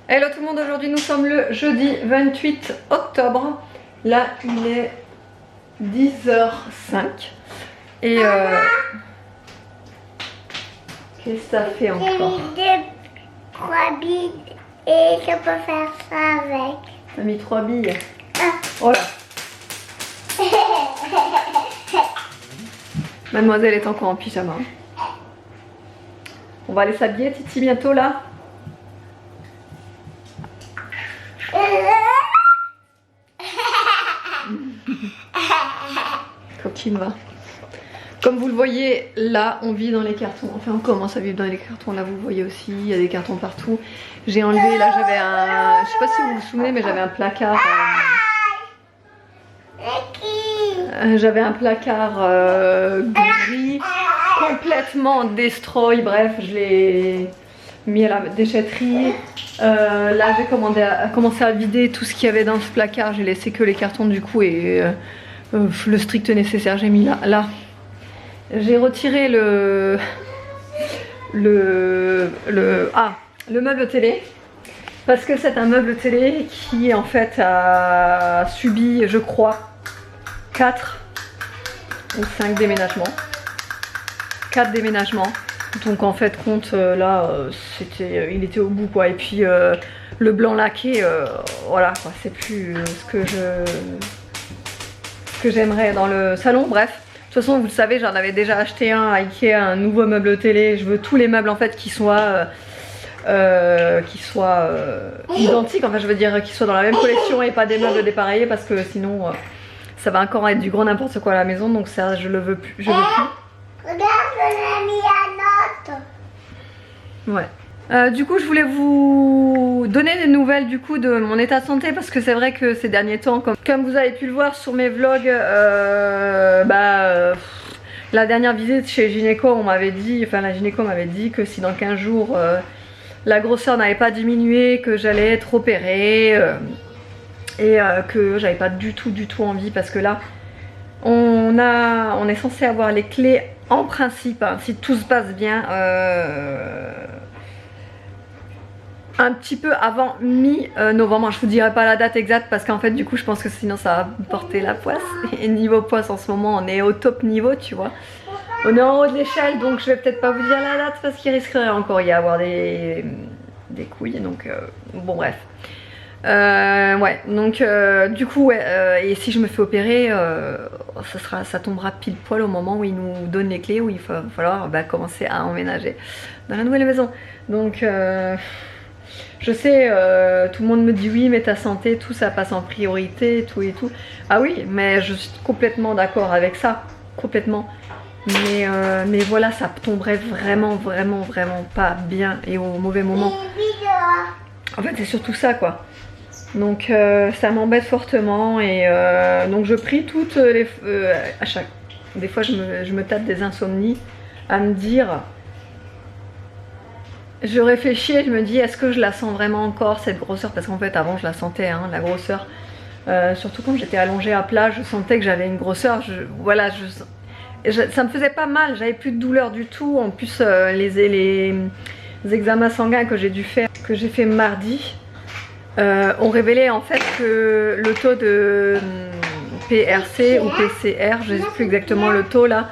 Hello tout le monde, aujourd'hui nous sommes le jeudi 28 octobre. Là il est 10h05. Et qu'est-ce que ça fait encore? J'ai mis 3 billes et je peux faire ça avec. T'as mis 3 billes. Ah. Voilà. Mademoiselle est encore en pyjama. On va aller s'habiller Titi bientôt là. Coquine va. Comme vous le voyez, là on vit dans les cartons. Enfin on commence à vivre dans les cartons. Là vous le voyez aussi, il y a des cartons partout. J'ai enlevé, là j'avais un... Je sais pas si vous vous souvenez mais j'avais un placard... J'avais un placard gris, complètement destroy. Bref, je l'ai mis à la déchetterie. Là j'ai commencé à vider tout ce qu'il y avait dans ce placard. J'ai laissé que les cartons du coup et le strict nécessaire j'ai mis là. J'ai retiré le meuble télé parce que c'est un meuble télé qui en fait a subi, je crois, 4 ou 5 déménagements. 4 déménagements. Donc en fait compte là il était au bout quoi. Et puis le blanc laqué voilà quoi, c'est plus ce que j'aimerais dans le salon. Bref, de toute façon vous le savez, j'en avais déjà acheté un à Ikea, un nouveau meuble télé. Je veux tous les meubles en fait qui soient identiques, enfin je veux dire qui soient dans la même collection et pas des meubles dépareillés parce que sinon ça va encore être du gros n'importe quoi à la maison, donc ça je le veux plus. Je veux plus. Regarde, on a mis un autre. Ouais. Du coup je voulais vous donner des nouvelles du coup de mon état de santé parce que c'est vrai que ces derniers temps, comme vous avez pu le voir sur mes vlogs, la dernière visite chez gynéco, on m'avait dit, enfin la gynéco m'avait dit que si dans 15 jours la grosseur n'avait pas diminué, que j'allais être opérée et que j'avais pas du tout envie parce que là on est censé avoir les clés en principe, hein, si tout se passe bien, un petit peu avant mi-novembre. Je vous dirai pas la date exacte parce qu'en fait du coup je pense que sinon ça va porter la poisse. Et niveau poisse en ce moment on est au top niveau, tu vois. On est en haut de l'échelle, donc je vais peut-être pas vous dire la date parce qu'il risquerait encore y avoir des couilles, donc bon bref. Ouais, donc du coup ouais, et si je me fais opérer, ça tombera pile poil au moment où ils nous donnent les clés, où il va falloir commencer à emménager dans la nouvelle maison. Donc je sais, tout le monde me dit oui mais ta santé, tout ça passe en priorité, tout et tout. Ah oui, mais je suis complètement d'accord avec ça, complètement. Mais voilà, ça tomberait vraiment pas bien et au mauvais moment. En fait c'est surtout ça quoi. Donc ça m'embête fortement et donc je prie toutes les... des fois je me tape des insomnies à me dire... Je réfléchis et je me dis est-ce que je la sens vraiment encore cette grosseur, parce qu'en fait avant je la sentais hein, la grosseur. Surtout quand j'étais allongée à plat, je sentais que j'avais une grosseur. Voilà, ça me faisait pas mal, j'avais plus de douleur du tout. En plus les examens sanguins que j'ai fait mardi ont révélé en fait que le taux de PRC ou PCR, je ne sais plus exactement le taux là.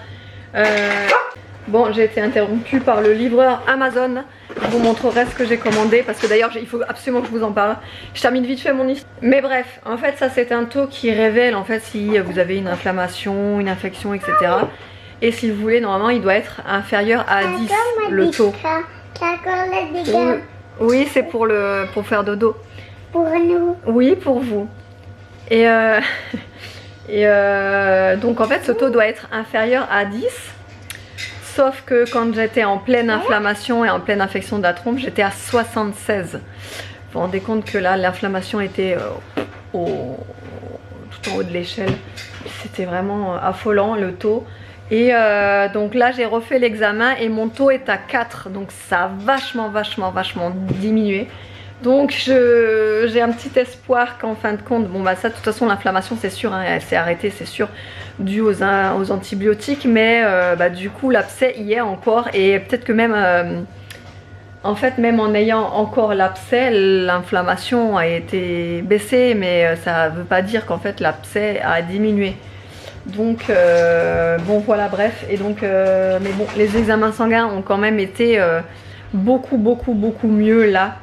Bon, j'ai été interrompue par le livreur Amazon. Je vous montrerai ce que j'ai commandé parce que d'ailleurs il faut absolument que je vous en parle. Je termine vite fait mon histoire. Mais bref, en fait ça c'est un taux qui révèle en fait si vous avez une inflammation, une infection, etc. Et si vous voulez, normalement il doit être inférieur à 10 le taux. Oui, c'est pour faire dodo. Pour nous. Oui, pour vous. Et, donc en fait ce taux doit être inférieur à 10. Sauf que quand j'étais en pleine inflammation et en pleine infection de la trompe, j'étais à 76. Vous vous rendez compte que là l'inflammation était tout en haut de l'échelle. C'était vraiment affolant le taux. Et donc là j'ai refait l'examen et mon taux est à 4. Donc ça a vachement diminué. Donc j'ai un petit espoir qu'en fin de compte, bon bah ça de toute façon l'inflammation c'est sûr, hein, elle s'est arrêtée c'est sûr, dû aux antibiotiques, mais du coup l'abcès y est encore et peut-être que même En fait, même en ayant encore l'abcès, l'inflammation a été baissée, mais ça ne veut pas dire qu'en fait l'abcès a diminué. Donc, bon voilà, bref. Et donc, mais bon, les examens sanguins ont quand même été beaucoup mieux là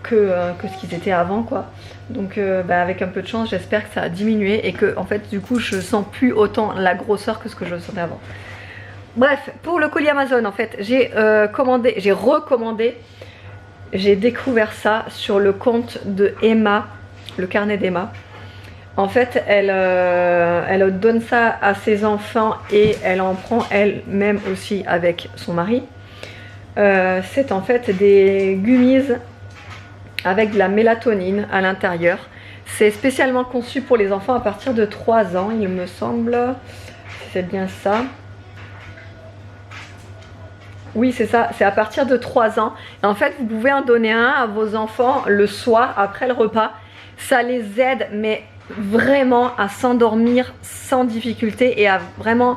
que ce qu'ils étaient avant, quoi. Donc, avec un peu de chance, j'espère que ça a diminué et que, en fait, du coup, je sens plus autant la grosseur que ce que je sentais avant. Bref, pour le colis Amazon, en fait, j'ai recommandé, j'ai découvert ça sur le compte de Emma, le carnet d'Emma. En fait, elle donne ça à ses enfants et elle en prend elle-même aussi avec son mari. C'est en fait des gummies avec de la mélatonine à l'intérieur. C'est spécialement conçu pour les enfants à partir de 3 ans, il me semble. C'est bien ça. Oui, c'est ça, c'est à partir de 3 ans. Et en fait, vous pouvez en donner un à vos enfants le soir après le repas. Ça les aide, mais vraiment à s'endormir sans difficulté et à vraiment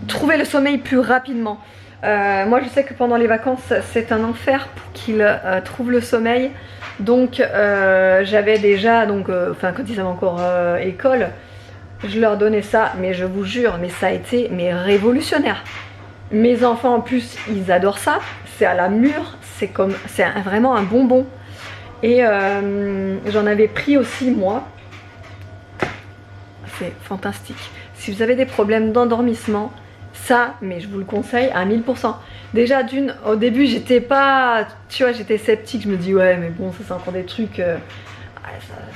trouver le sommeil plus rapidement. Moi, je sais que pendant les vacances, c'est un enfer pour qu'ils trouvent le sommeil. Donc, j'avais déjà, quand ils avaient encore école, je leur donnais ça, mais je vous jure, mais ça a été révolutionnaire. Mes enfants en plus ils adorent ça, c'est à la mûre, c'est vraiment un bonbon. Et j'en avais pris aussi moi. C'est fantastique. Si vous avez des problèmes d'endormissement, ça, mais je vous le conseille à 1000%. Déjà au début j'étais pas, tu vois, j'étais sceptique, je me dis ouais mais bon ça c'est encore des trucs,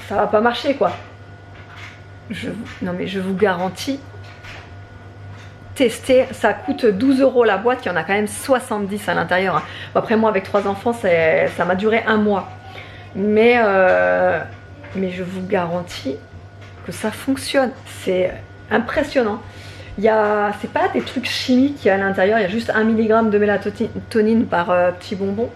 ça va pas marcher quoi. Non mais je vous garantis, tester, ça coûte 12 € la boîte, il y en a quand même 70 à l'intérieur. Après moi avec 3 enfants ça m'a duré 1 mois. Mais je vous garantis que ça fonctionne, c'est impressionnant. C'est pas des trucs chimiques qu'il y a à l'intérieur, il y a juste 1 mg de mélatonine par petit bonbon.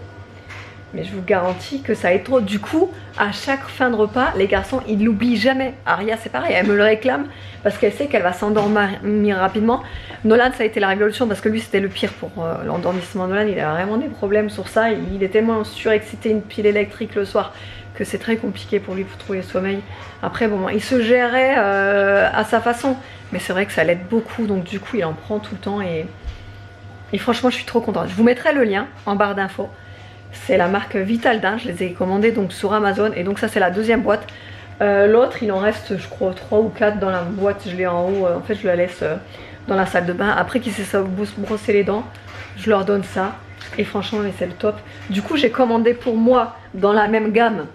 Mais je vous garantis que ça aide trop. Du coup, à chaque fin de repas, les garçons, ils l'oublient jamais. Aria, c'est pareil, elle me le réclame parce qu'elle sait qu'elle va s'endormir rapidement. Nolan, ça a été la révolution parce que lui, c'était le pire pour l'endormissement. Nolan, il a vraiment des problèmes sur ça. Il est tellement surexcité, une pile électrique le soir, que c'est très compliqué pour lui pour trouver le sommeil. Après, bon, il se gérait à sa façon. Mais c'est vrai que ça l'aide beaucoup. Donc du coup, il en prend tout le temps. Et franchement, je suis trop contente. Je vous mettrai le lien en barre d'infos. C'est la marque Vitaldin, je les ai commandés donc sur Amazon et donc ça c'est la deuxième boîte. L'autre il en reste je crois 3 ou 4 dans la boîte, je l'ai en haut, en fait je la laisse dans la salle de bain. Après qu'ils se savent brosser les dents, je leur donne ça et franchement c'est le top. Du coup j'ai commandé pour moi dans la même gamme,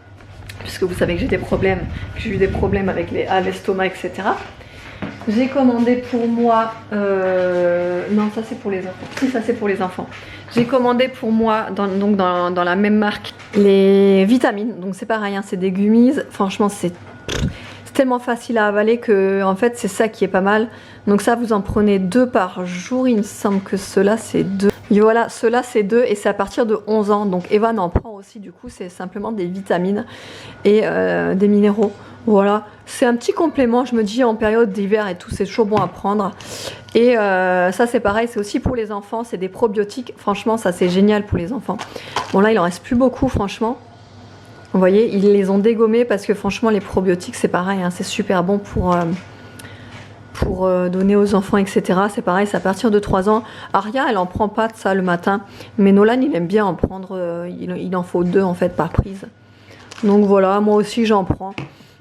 puisque vous savez que j'ai des problèmes, que j'ai eu des problèmes avec l'estomac etc. J'ai commandé pour moi, non ça c'est pour les enfants, si ça c'est pour les enfants. J'ai commandé pour moi, dans la même marque, les vitamines. Donc c'est pareil, hein, c'est des gummies. Franchement, c'est tellement facile à avaler que en fait c'est ça qui est pas mal. Donc ça, vous en prenez 2 par jour. Il me semble que ceux-là c'est 2. Et voilà, ceux-là c'est 2 et c'est à partir de 11 ans. Donc Evan en prend aussi, du coup c'est simplement des vitamines et des minéraux. Voilà, c'est un petit complément, je me dis en période d'hiver et tout, c'est toujours bon à prendre. Et ça c'est pareil, c'est aussi pour les enfants, c'est des probiotiques. Franchement ça c'est génial pour les enfants. Bon là il en reste plus beaucoup franchement. Vous voyez, ils les ont dégommés parce que franchement les probiotiques c'est pareil, hein, c'est super bon pour donner aux enfants etc. C'est pareil, c'est à partir de 3 ans. Aria elle en prend pas de ça le matin, mais Nolan il aime bien en prendre, il en faut 2 en fait par prise. Donc voilà, moi aussi j'en prends.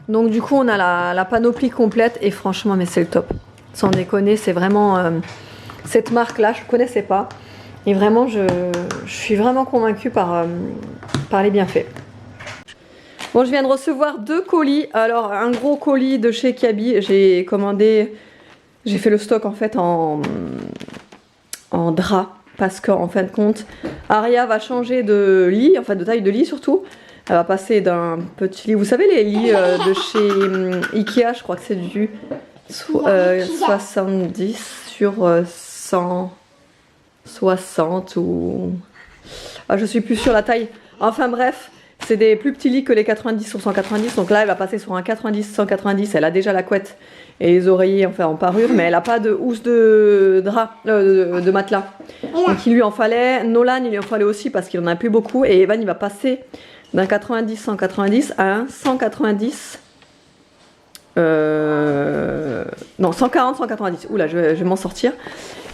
Donc du coup on a la panoplie complète et franchement mais c'est le top. Sans déconner, c'est vraiment cette marque là, je ne connaissais pas. Et vraiment je suis vraiment convaincue par les bienfaits. Bon, je viens de recevoir 2 colis. Alors un gros colis de chez Kiabi, j'ai commandé, j'ai fait le stock en fait en drap. Parce qu'en fin de compte, Aria va changer de lit, enfin de taille de lit surtout. Elle va passer d'un petit lit, vous savez les lits de chez Ikea, je crois que c'est du 70 sur 160 ou... Ah, je suis plus sur la taille. Enfin bref, c'est des plus petits lits que les 90 sur 190. Donc là, elle va passer sur un 90-190. Elle a déjà la couette et les oreillers enfin, en parure, mais elle n'a pas de housse de drap, de matelas. Donc il lui en fallait. Nolan, il lui en fallait aussi parce qu'il en a plus beaucoup. Et Evan, il va passer d'un 90-190 à un 190. Non, 140-190. Oula, je vais m'en sortir.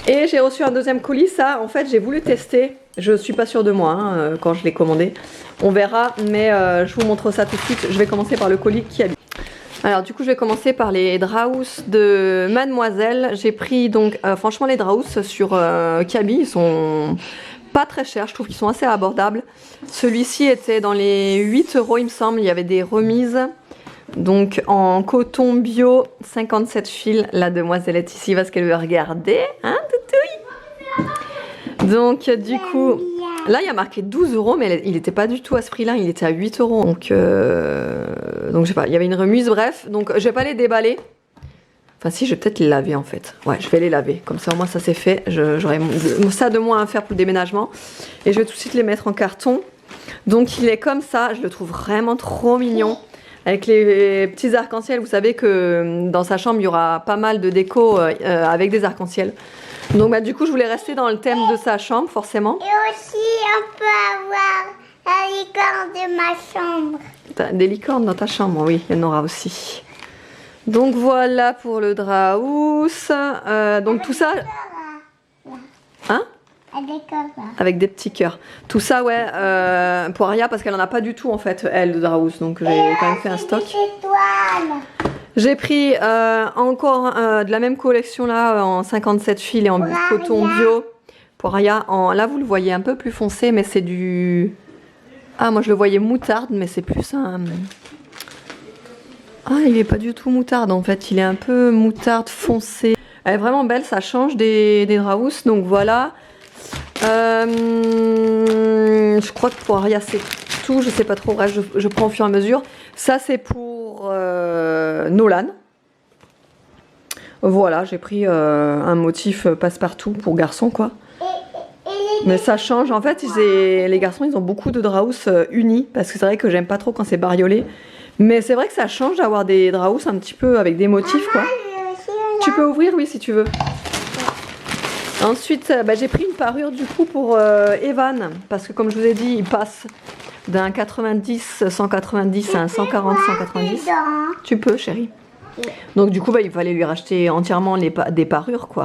Et j'ai reçu un deuxième colis. Ça, en fait, j'ai voulu tester. Je suis pas sûre de moi quand je l'ai commandé. On verra, mais je vous montre ça tout de suite. Je vais commencer par le colis qui habite. Alors du coup, je vais commencer par les Draus de Mademoiselle. J'ai pris donc, franchement, les Draus sur Kaby, ils sont pas très chers. Je trouve qu'ils sont assez abordables. Celui-ci était dans les 8 €, il me semble. Il y avait des remises. Donc en coton bio, 57 fils. La demoiselle est ici parce qu'elle veut regarder. Hein, toutouille? Donc du coup, là il y a marqué 12 €, mais il n'était pas du tout à ce prix-là. Il était à 8 €. Donc je sais pas, il y avait une remise, bref. Donc je vais pas les déballer. Enfin si, je vais peut-être les laver en fait. Ouais, je vais les laver. Comme ça au moins ça c'est fait. J'aurai ça de moins à faire pour le déménagement. Et je vais tout de suite les mettre en carton. Donc il est comme ça. Je le trouve vraiment trop mignon. Avec les petits arcs-en-ciel, vous savez que dans sa chambre, il y aura pas mal de déco avec des arcs-en-ciel. Donc bah, du coup, je voulais rester dans le thème de sa chambre, forcément. Et aussi, on peut avoir la licorne de ma chambre. T'as des licornes dans ta chambre, oui, il y en aura aussi. Donc voilà pour le Draus. Donc tout ça... Hein? Avec des petits cœurs. Tout ça, ouais, pour Aria, parce qu'elle en a pas du tout en fait, elle, de Draus. Donc j'ai quand même fait un stock. J'ai pris encore de la même collection là, en 57 fils et en coton bio. Pour Aria, là vous le voyez un peu plus foncé, mais c'est du... Ah, moi je le voyais moutarde, mais c'est plus un... Ah, il est pas du tout moutarde en fait, il est un peu moutarde foncé. Elle est vraiment belle, ça change des Draus. Donc voilà. Je crois que pour Aria c'est tout, je sais pas trop, bref je prends au fur et à mesure. Ça c'est pour Nolan. Voilà, j'ai pris un motif passe-partout pour garçon quoi. Mais ça change, en fait les garçons ils ont beaucoup de Draus unis, parce que c'est vrai que j'aime pas trop quand c'est bariolé. Mais c'est vrai que ça change d'avoir des Draus un petit peu avec des motifs quoi. Tu peux ouvrir, oui, si tu veux. Ensuite, bah, j'ai pris une parure du coup pour Evan, parce que comme je vous ai dit, il passe d'un 90-190 à un 140-190. Tu peux, chérie. Donc du coup, bah, il fallait lui racheter entièrement des parures, quoi.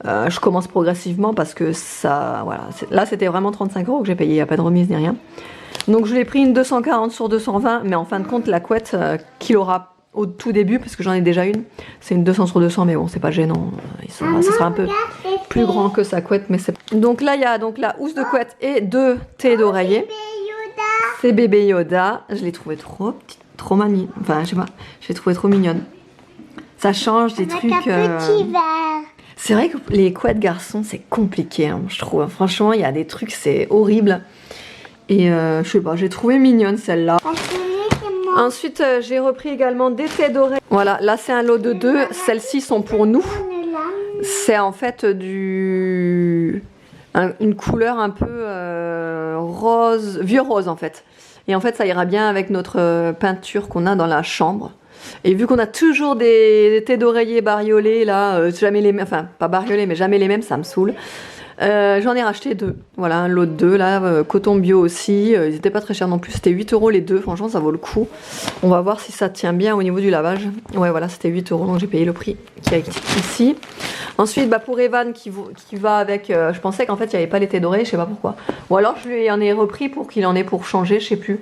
Je commence progressivement parce que ça, voilà. Là, c'était vraiment 35 € que j'ai payé, il n'y a pas de remise ni rien. Donc je lui ai pris une 240 sur 220, mais en fin de compte, la couette qu'il aura au tout début, parce que j'en ai déjà une, c'est une 200 sur 200, mais bon, c'est pas gênant. Ça sera un peu plus grand que sa couette, mais c'est... Donc là, il y a donc la housse de couette et 2 thés d'oreiller. C'est bébé Yoda. Je l'ai trouvé trop petite, trop manie. Enfin, je sais pas, je l'ai trouvé trop mignonne. Ça change des trucs... C'est vrai que les couettes garçons, c'est compliqué, hein, je trouve. Franchement, il y a des trucs, c'est horrible. Et je sais pas, j'ai trouvé mignonne celle-là. Ensuite, j'ai repris également des thés d'oreille. Voilà, là c'est un lot de 2. Celles-ci sont pour nous. C'est en fait une couleur un peu rose, vieux rose en fait. Et en fait, ça ira bien avec notre peinture qu'on a dans la chambre. Et vu qu'on a toujours des thés d'oreiller bariolés, là, jamais les mêmes, enfin pas bariolés, mais jamais les mêmes, ça me saoule. J'en ai racheté 2, voilà, un lot de 2 là, coton bio aussi, ils n'étaient pas très chers non plus, c'était 8 € les deux, franchement ça vaut le coup. On va voir si ça tient bien au niveau du lavage. Ouais voilà, c'était 8 €, donc j'ai payé le prix qui est ici. Ensuite bah, pour Evan qui va avec, je pensais qu'en fait il n'y avait pas les thés dorés, je sais pas pourquoi. Ou alors je lui en ai repris pour qu'il en ait pour changer, je sais plus.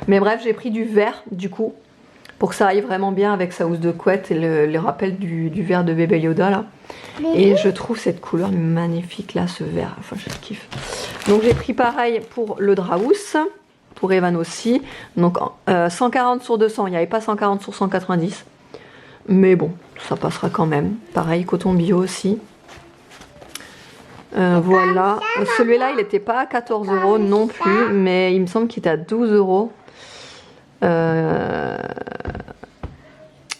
Mais bref, j'ai pris du vert du coup, pour que ça aille vraiment bien avec sa housse de couette et le rappel du vert de bébé Yoda là. Et je trouve cette couleur magnifique là, ce vert, enfin je kiffe. Donc j'ai pris pareil pour le Draus, pour Evan aussi. Donc 140 sur 200, il n'y avait pas 140 sur 190. Mais bon, ça passera quand même. Pareil, coton bio aussi. Voilà, celui-là il n'était pas à 14 € non plus, mais il me semble qu'il était à 12 €.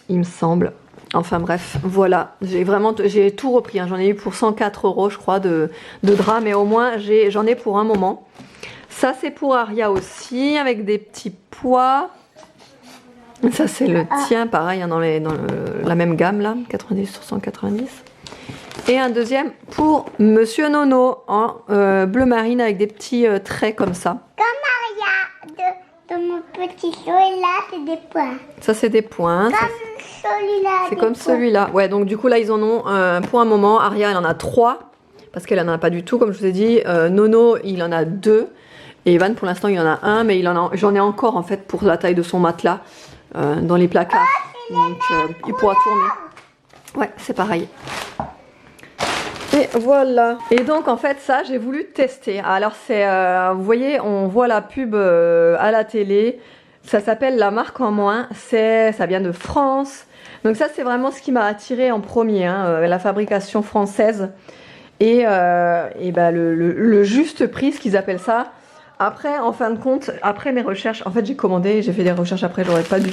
Il me semble. Enfin bref, voilà, j'ai tout repris, hein. J'en ai eu pour 104 € je crois de drap, mais au moins j'en ai pour un moment. Ça c'est pour Aria aussi, avec des petits pois. Ça c'est le tien, pareil, hein, dans la même gamme là, 90 sur 190. Et un deuxième pour Monsieur Nono en bleu marine avec des petits traits comme ça. Comme Maria, de mon petit celui-là, c'est des points. Ça c'est des points. Comme celui-là. C'est comme celui-là. Ouais, donc du coup là ils en ont pour un moment. Aria elle en a 3 parce qu'elle en a pas du tout comme je vous ai dit. Nono il en a 2 et Evan pour l'instant il en a 1, mais j'en ai encore en fait pour la taille de son matelas dans les placards. Donc il pourra tourner. Ouais, c'est pareil. Et voilà. Et donc en fait ça j'ai voulu tester. Alors c'est, vous voyez, on voit la pub à la télé. Ça s'appelle La Marque en Moins. Ça vient de France. Donc ça c'est vraiment ce qui m'a attiré en premier, hein, la fabrication française et ben, le juste prix, ce qu'ils appellent ça. Après, en fin de compte, après mes recherches, en fait j'ai commandé, j'ai fait des recherches après, j'aurais pas dû.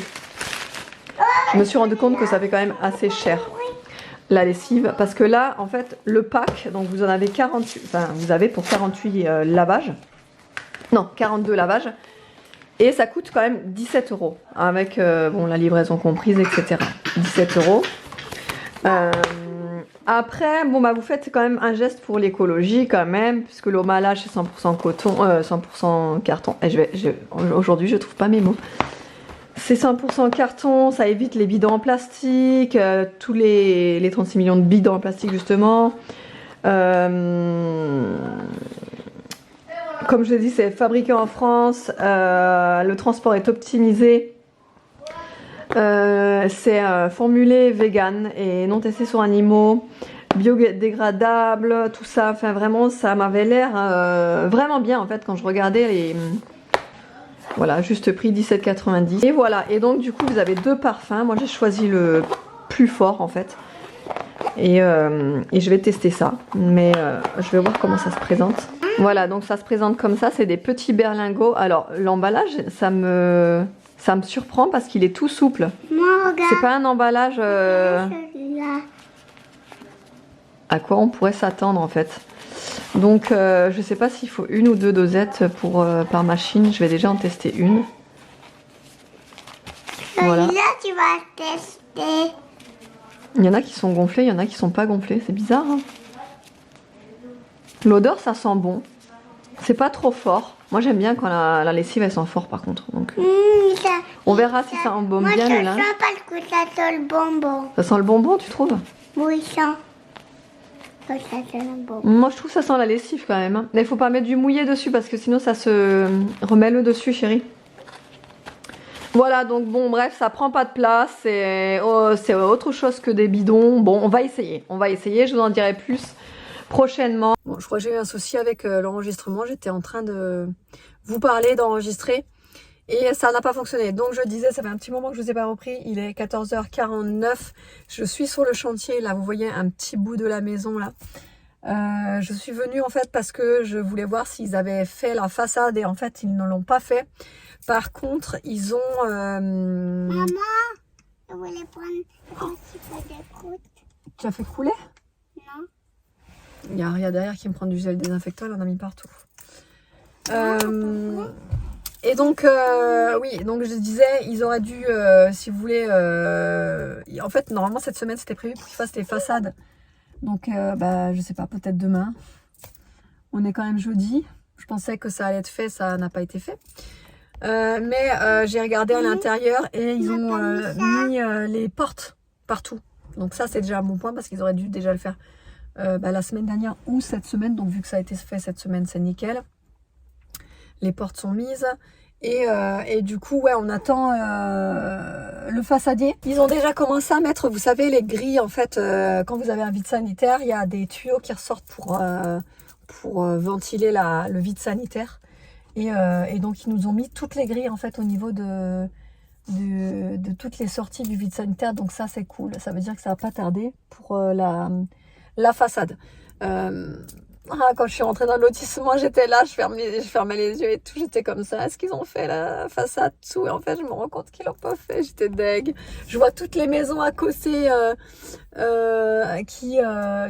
Je me suis rendu compte que ça fait quand même assez cher. La lessive, parce que là en fait le pack, donc vous en avez 48, enfin vous avez pour 48 lavages, non 42 lavages, et ça coûte quand même 17 € avec bon, la livraison comprise, etc. 17 €. Après, bon bah vous faites quand même un geste pour l'écologie quand même, puisque l'emballage c'est 100% coton, 100% carton. Et aujourd'hui je trouve pas mes mots. C'est 100% carton, ça évite les bidons en plastique, tous les 36 millions de bidons en plastique justement. Comme je l'ai dit, c'est fabriqué en France, le transport est optimisé. C'est formulé vegan et non testé sur animaux, biodégradable, tout ça. Enfin vraiment, ça m'avait l'air vraiment bien en fait quand je regardais les... Voilà, juste prix 17,90. Et voilà, et donc du coup vous avez 2 parfums. Moi j'ai choisi le plus fort en fait. Et je vais tester ça. Mais je vais voir comment ça se présente. Voilà, donc ça se présente comme ça. C'est des petits berlingots. Alors l'emballage, ça me surprend parce qu'il est tout souple. C'est pas un emballage... à quoi on pourrait s'attendre en fait. Donc je sais pas s'il faut 1 ou 2 dosettes par machine. Je vais déjà en tester une. Voilà. Celui-là, tu vas tester. Il y en a qui sont gonflés, il y en a qui sont pas gonflés. C'est bizarre. Hein. L'odeur, ça sent bon. C'est pas trop fort. Moi j'aime bien quand la lessive elle sent fort par contre. Donc, on verra si ça embaume bien le linge. Moi je sens parce que ça sent le bonbon. Ça sent le bonbon, tu trouves? Oui, ça sent le bonbon. Moi je trouve que ça sent la lessive quand même. Hein. Mais il faut pas mettre du mouillé dessus parce que sinon ça se remet le dessus, chérie. Voilà, donc bon, bref, ça prend pas de place. C'est autre chose que des bidons. Bon, on va essayer. Je vous en dirai plus prochainement. Bon, je crois que j'ai eu un souci avec l'enregistrement. J'étais en train de vous parler, d'enregistrer. Et ça n'a pas fonctionné. Donc je disais, ça fait un petit moment que je ne vous ai pas repris. Il est 14h49. Je suis sur le chantier. Là, vous voyez un petit bout de la maison là. Je suis venue en fait parce que je voulais voir s'ils avaient fait la façade. Et en fait, ils ne l'ont pas fait. Par contre, ils ont... Maman, je voulais prendre un petit peu de croûte. Tu as fait couler? Non. Il y a rien derrière qui me prend du gel désinfectant. Elle en a mis partout. Et donc, oui, donc je disais, ils auraient dû, si vous voulez... en fait, normalement, cette semaine, c'était prévu pour qu'ils fassent les façades. Donc, bah, je sais pas, peut-être demain. On est quand même jeudi. Je pensais que ça allait être fait, ça n'a pas été fait. Mais j'ai regardé à l'intérieur et ils ont mis les portes partout. Donc ça c'est déjà un bon point parce qu'ils auraient dû déjà le faire la semaine dernière ou cette semaine. Donc vu que ça a été fait cette semaine, c'est nickel. Les portes sont mises et du coup ouais, on attend le façadier. Ils ont déjà commencé à mettre, vous savez, les grilles en fait. Quand vous avez un vide sanitaire, il y a des tuyaux qui ressortent pour ventiler le vide sanitaire. Et donc ils nous ont mis toutes les grilles en fait au niveau de toutes les sorties du vide sanitaire. Donc ça c'est cool, ça veut dire que ça va pas tarder pour la façade. Quand je suis rentrée dans le lotissement, j'étais là, je fermais les yeux et tout, j'étais comme ça. Est-ce qu'ils ont fait la façade tout? Et en fait je me rends compte qu'ils l'ont pas fait, j'étais deg. Je vois toutes les maisons à côté qui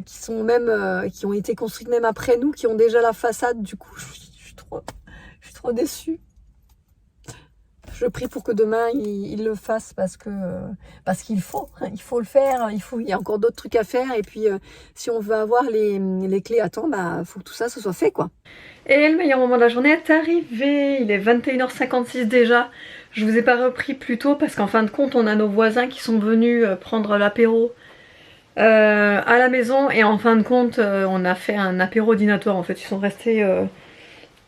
sont même qui ont été construites même après nous, qui ont déjà la façade. Du coup je Je suis trop déçue. Je prie pour que demain il le fasse parce qu'il faut, il faut le faire, il y a encore d'autres trucs à faire et puis si on veut avoir les clés à temps, bah faut que tout ça se soit fait quoi. Et le meilleur moment de la journée est arrivé, il est 21h56 déjà. Je vous ai pas repris plus tôt parce qu'en fin de compte on a nos voisins qui sont venus prendre l'apéro à la maison et en fin de compte on a fait un apéro dînatoire en fait, ils sont restés...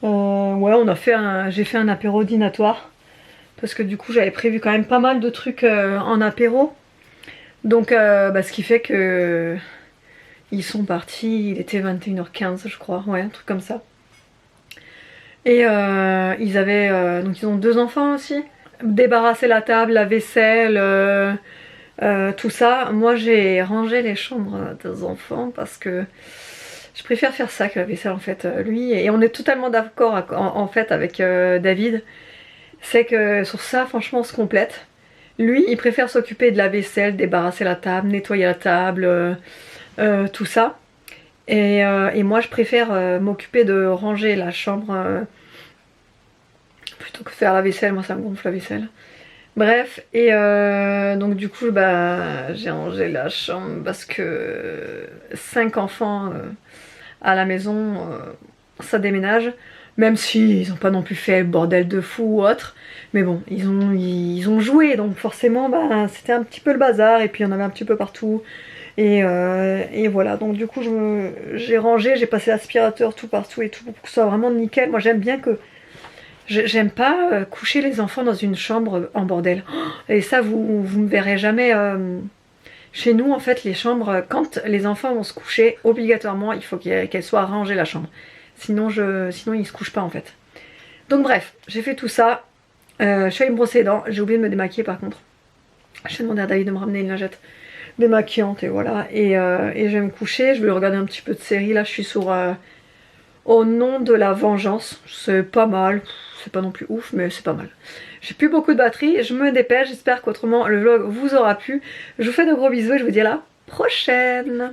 ouais, j'ai fait un apéro dînatoire. Parce que du coup j'avais prévu quand même pas mal de trucs en apéro. Donc ce qui fait que ils sont partis, il était 21h15 je crois, ouais un truc comme ça. Et ils avaient, donc ils ont 2 enfants aussi. Débarrasser la table, la vaisselle, tout ça. Moi j'ai rangé les chambres des enfants parce que je préfère faire ça que la vaisselle en fait. Lui, et on est totalement d'accord en fait avec David. C'est que sur ça, franchement, on se complète. Lui, il préfère s'occuper de la vaisselle, débarrasser la table, nettoyer la table, tout ça. Et moi, je préfère m'occuper de ranger la chambre plutôt que faire la vaisselle. Moi, ça me gonfle la vaisselle. Bref, et donc du coup, j'ai rangé la chambre parce que 5 enfants à la maison, ça déménage. Même si ils n'ont pas non plus fait le bordel de fou ou autre. Mais bon, ils ont joué, donc forcément, c'était un petit peu le bazar. Et puis il y en avait un petit peu partout. Et voilà, donc du coup, j'ai rangé, j'ai passé l'aspirateur tout partout et tout pour que ce soit vraiment nickel. Moi, j'aime bien que... J'aime pas coucher les enfants dans une chambre en bordel. Et ça, vous me verrez jamais... Chez nous, en fait, les chambres, quand les enfants vont se coucher, obligatoirement, il faut qu'elle soit rangée, la chambre. Sinon ils se couchent pas en fait. Donc bref, j'ai fait tout ça. Je suis allée me brosser les dents. J'ai oublié de me démaquiller par contre. J'ai demandé à David de me ramener une lingette démaquillante et voilà. Et je vais me coucher. Je vais regarder un petit peu de série. Là, je suis sur Au nom de la vengeance. C'est pas mal. C'est pas non plus ouf, mais c'est pas mal. J'ai plus beaucoup de batterie. Je me dépêche. J'espère qu'autrement le vlog vous aura plu. Je vous fais de gros bisous et je vous dis à la prochaine.